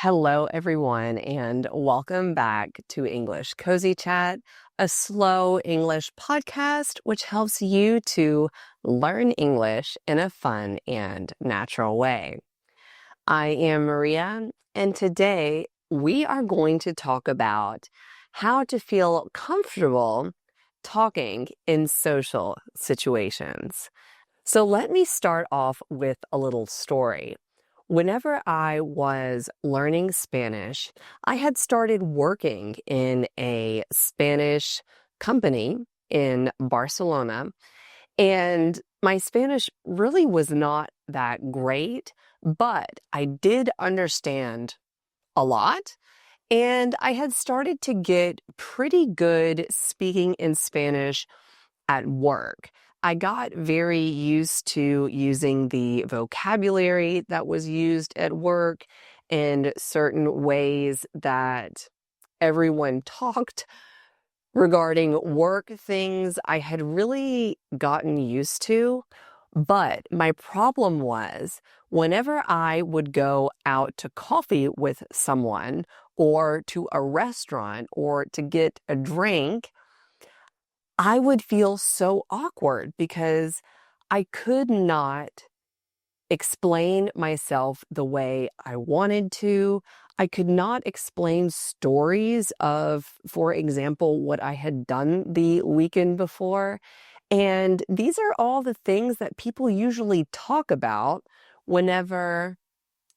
Hello, everyone, and welcome back to English Cozy Chat, a slow English podcast which helps you to learn English in a fun and natural way. I am Maria, and today we are going to talk about how to feel comfortable talking in social situations. So let me start off with a little story. Whenever I was learning Spanish, I had started working in a Spanish company in Barcelona, and my Spanish really was not that great, but I did understand a lot. And I had started to get pretty good speaking in Spanish at work. I got very used to using the vocabulary that was used at work and certain ways that everyone talked regarding work things I had really gotten used to. But my problem was whenever I would go out to coffee with someone or to a restaurant or to get a drink, I would feel so awkward because I could not explain myself the way I wanted to. I could not explain stories of, for example, what I had done the weekend before. And these are all the things that people usually talk about whenever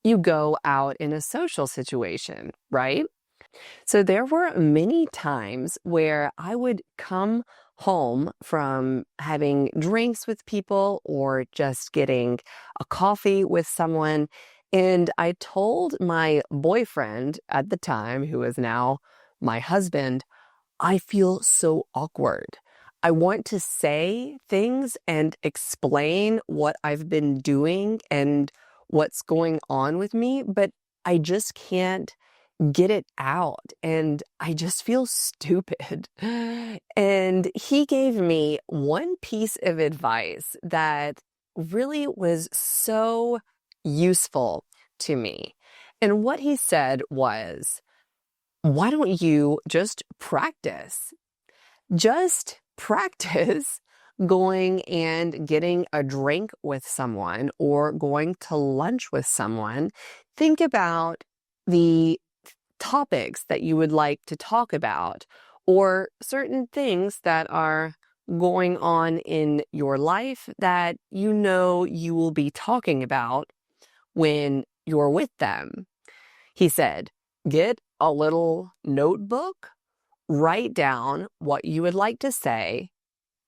you go out in a social situation, right? So there were many times where I would come home from having drinks with people or just getting a coffee with someone. And I told my boyfriend at the time, who is now my husband, I feel so awkward. I want to say things and explain what I've been doing and what's going on with me, but I just can't get it out and I just feel stupid. And he gave me one piece of advice that really was so useful to me. And what he said was, why don't you just practice? Just practice going and getting a drink with someone or going to lunch with someone. Think about the topics that you would like to talk about or certain things that are going on in your life that you know you will be talking about when you're with them. He said, get a little notebook, write down what you would like to say,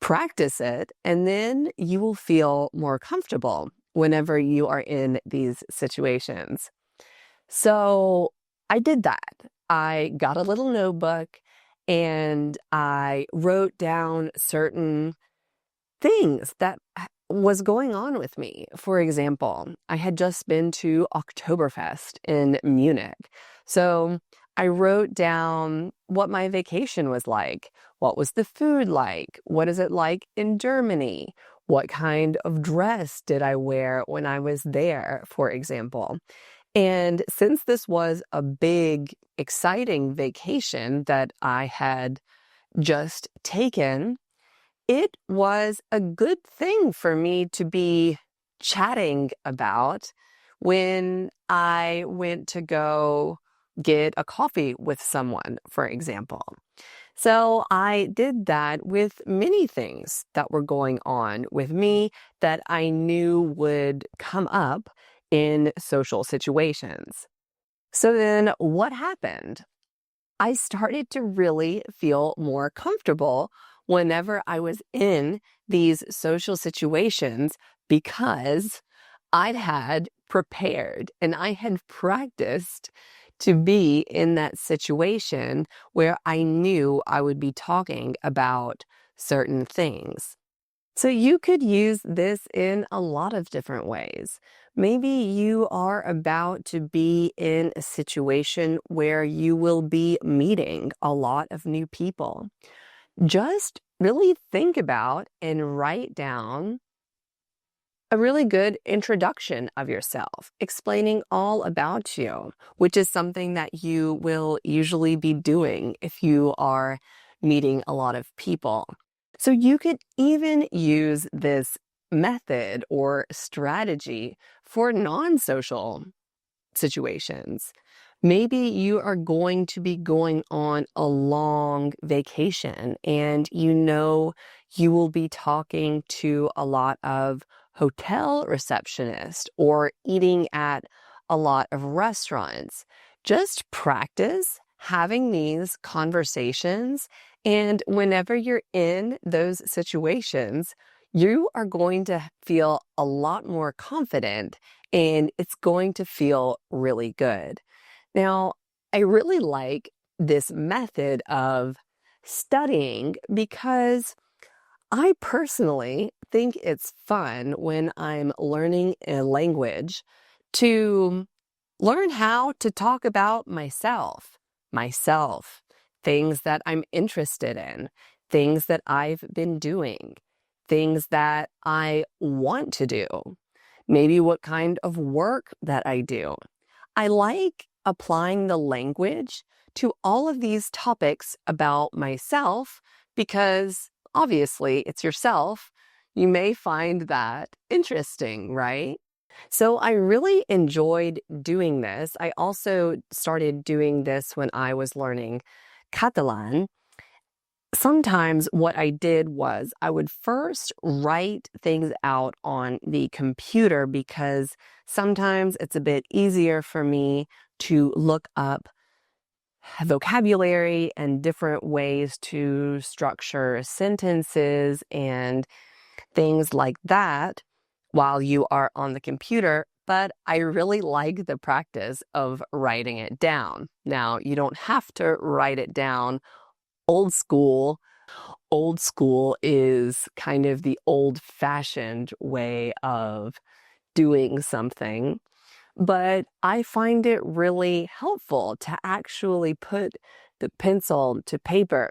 practice it, and then you will feel more comfortable whenever you are in these situations. So I did that. I got a little notebook and I wrote down certain things that was going on with me. For example, I had just been to Oktoberfest in Munich. So I wrote down what my vacation was like. What was the food like? What is it like in Germany? What kind of dress did I wear when I was there, for example? And since this was a big, exciting vacation that I had just taken, it was a good thing for me to be chatting about when I went to go get a coffee with someone, for example. So I did that with many things that were going on with me that I knew would come up in social situations. So then what happened? I started to really feel more comfortable whenever I was in these social situations because I'd had prepared and I had practiced to be in that situation where I knew I would be talking about certain things. So you could use this in a lot of different ways. Maybe you are about to be in a situation where you will be meeting a lot of new people. Just really think about and write down a really good introduction of yourself, explaining all about you, which is something that you will usually be doing if you are meeting a lot of people. So you could even use this method or strategy for non-social situations. Maybe you are going to be going on a long vacation and you will be talking to a lot of hotel receptionists or eating at a lot of restaurants. Just practice having these conversations, and whenever you're in those situations, you are going to feel a lot more confident and it's going to feel really good. Now, I really like this method of studying because I personally think it's fun when I'm learning a language to learn how to talk about myself, things that I'm interested in, things that I've been doing, things that I want to do, maybe what kind of work that I do. I like applying the language to all of these topics about myself because obviously it's yourself. You may find that interesting, right? So I really enjoyed doing this. I also started doing this when I was learning Catalan. Sometimes what I did was I would first write things out on the computer because sometimes it's a bit easier for me to look up vocabulary and different ways to structure sentences and things like that while you are on the computer. But I really like the practice of writing it down. Now, you don't have to write it down old school. Old school is kind of the old-fashioned way of doing something, but I find it really helpful to actually put the pencil to paper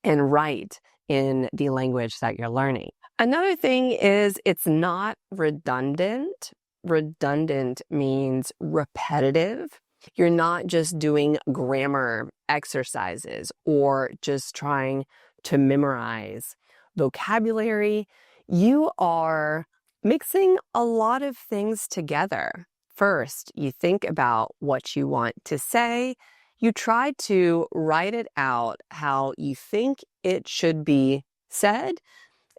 and write in the language that you're learning. Another thing is it's not redundant. Redundant means repetitive. You're not just doing grammar exercises or just trying to memorize vocabulary. You are mixing a lot of things together. First, you think about what you want to say. You try to write it out how you think it should be said,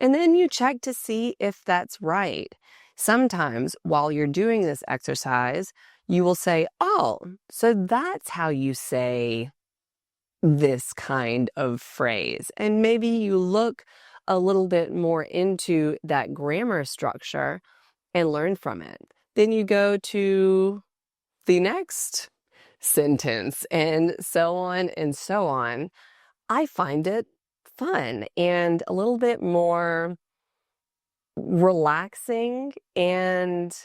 and then you check to see if that's right. Sometimes while you're doing this exercise, you will say, oh, so that's how you say this kind of phrase. And maybe you look a little bit more into that grammar structure and learn from it. Then you go to the next sentence and so on and so on. I find it fun and a little bit more relaxing and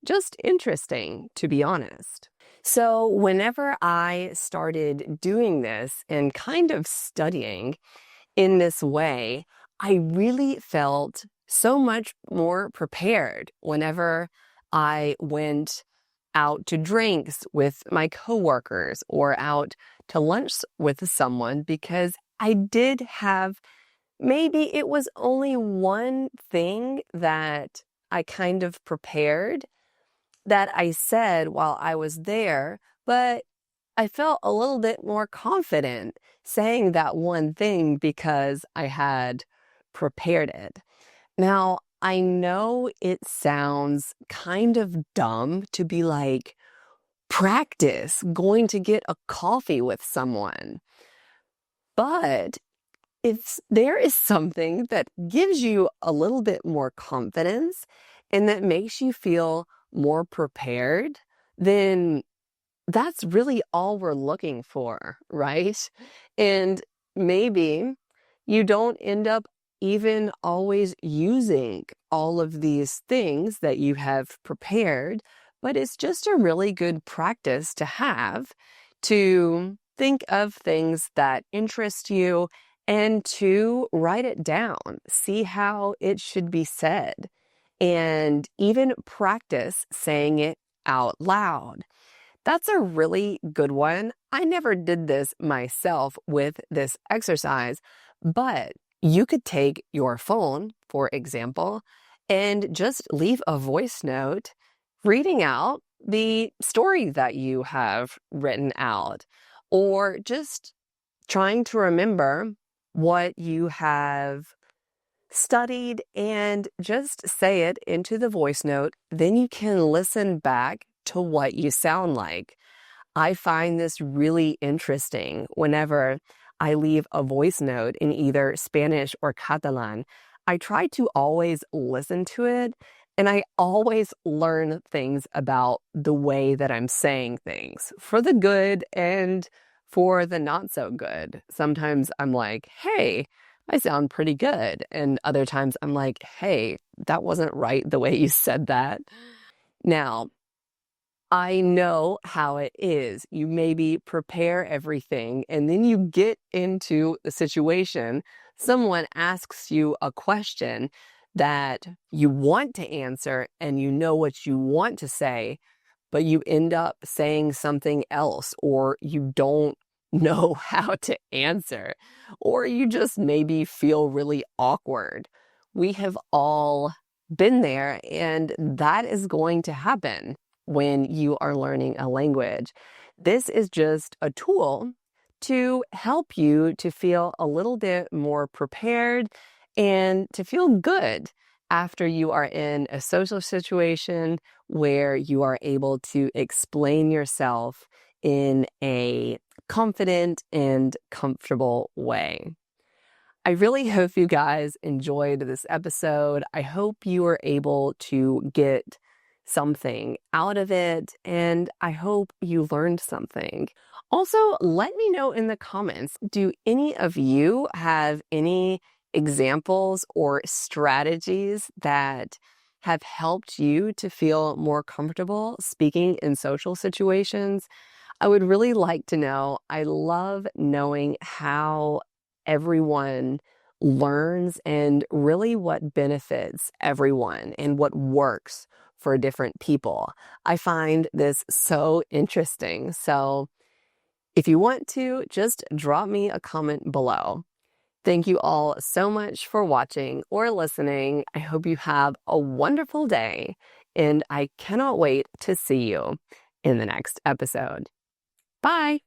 just interesting, to be honest. So whenever I started doing this and kind of studying in this way, I really felt so much more prepared whenever I went out to drinks with my coworkers or out to lunch with someone because I did have, maybe it was only one thing that I kind of prepared that I said while I was there, but I felt a little bit more confident saying that one thing because I had prepared it. Now, I know it sounds kind of dumb to be like, practice going to get a coffee with someone, but if there is something that gives you a little bit more confidence and that makes you feel more prepared, then that's really all we're looking for, right? And maybe you don't end up even always using all of these things that you have prepared, but it's just a really good practice to have to think of things that interest you and to write it down, see how it should be said. and even practice saying it out loud. That's a really good one. I never did this myself with this exercise, but you could take your phone, for example, and just leave a voice note reading out the story that you have written out, or just trying to remember what you have studied and just say it into the voice note. Then you can listen back to what you sound like. I find this really interesting whenever I leave a voice note in either Spanish or Catalan. I try to always listen to it, and I always learn things about the way that I'm saying things, for the good and for the not so good. Sometimes I'm like, hey, I sound pretty good. And other times I'm like, hey, that wasn't right the way you said that. Now, I know how it is. You maybe prepare everything and then you get into the situation. Someone asks you a question that you want to answer and you know what you want to say, but you end up saying something else, or you don't know how to answer, or you just maybe feel really awkward. We have all been there, and that is going to happen when you are learning a language. This is just a tool to help you to feel a little bit more prepared and to feel good after you are in a social situation where you are able to explain yourself in a confident and comfortable way. I really hope you guys enjoyed this episode. I hope you were able to get something out of it, and I hope you learned something. Also, let me know in the comments, do any of you have any examples or strategies that have helped you to feel more comfortable speaking in social situations? I would really like to know. I love knowing how everyone learns and really what benefits everyone and what works for different people. I find this so interesting. So if you want to, just drop me a comment below. Thank you all so much for watching or listening. I hope you have a wonderful day, and I cannot wait to see you in the next episode. Bye.